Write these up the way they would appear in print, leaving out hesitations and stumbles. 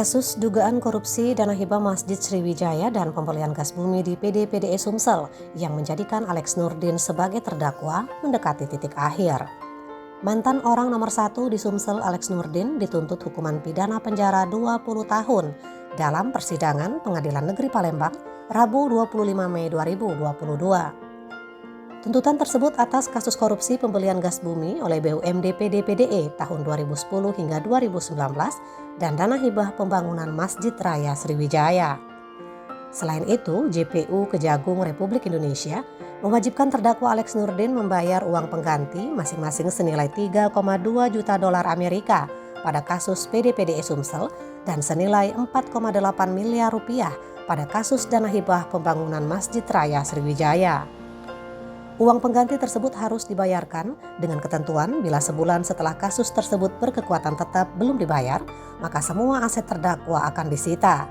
Kasus dugaan korupsi dana hibah Masjid Sriwijaya dan pembelian gas bumi di PD-PDI Sumsel yang menjadikan Alex Nurdin sebagai terdakwa mendekati titik akhir. Mantan orang nomor 1 di Sumsel Alex Nurdin dituntut hukuman pidana penjara 20 tahun dalam persidangan Pengadilan Negeri Palembang Rabu 25 Mei 2022. Tuntutan tersebut atas kasus korupsi pembelian gas bumi oleh BUMD PD-PDI tahun 2010 hingga 2019 dan dana hibah pembangunan Masjid Raya Sriwijaya. Selain itu, JPU Kejagung Republik Indonesia mewajibkan terdakwa Alex Nurdin membayar uang pengganti masing-masing senilai 3,2 juta dolar Amerika pada kasus PD-PDI Sumsel dan senilai 4,8 miliar rupiah pada kasus dana hibah pembangunan Masjid Raya Sriwijaya. Uang pengganti tersebut harus dibayarkan dengan ketentuan bila sebulan setelah kasus tersebut berkekuatan tetap belum dibayar, maka semua aset terdakwa akan disita.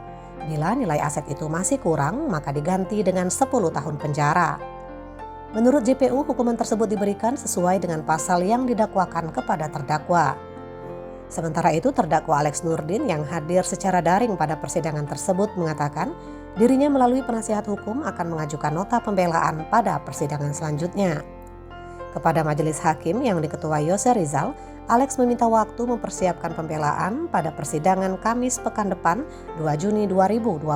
Bila nilai aset itu masih kurang, maka diganti dengan 10 tahun penjara. Menurut JPU, hukuman tersebut diberikan sesuai dengan pasal yang didakwakan kepada terdakwa. Sementara itu, terdakwa Alex Nurdin yang hadir secara daring pada persidangan tersebut mengatakan dirinya melalui penasihat hukum akan mengajukan nota pembelaan pada persidangan selanjutnya. Kepada majelis hakim yang diketuai Yose Rizal, Alex meminta waktu mempersiapkan pembelaan pada persidangan Kamis pekan depan 2 Juni 2022.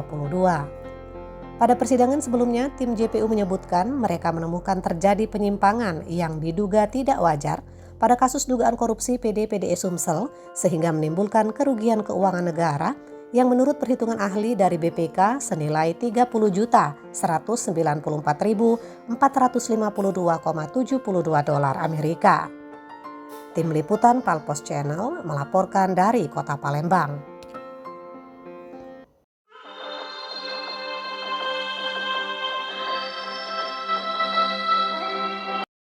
Pada persidangan sebelumnya, tim JPU menyebutkan mereka menemukan terjadi penyimpangan yang diduga tidak wajar pada kasus dugaan korupsi PD-PDI Sumsel sehingga menimbulkan kerugian keuangan negara yang menurut perhitungan ahli dari BPK senilai 30.194.452,72 dolar Amerika. Tim Liputan Palpos Channel melaporkan dari Kota Palembang.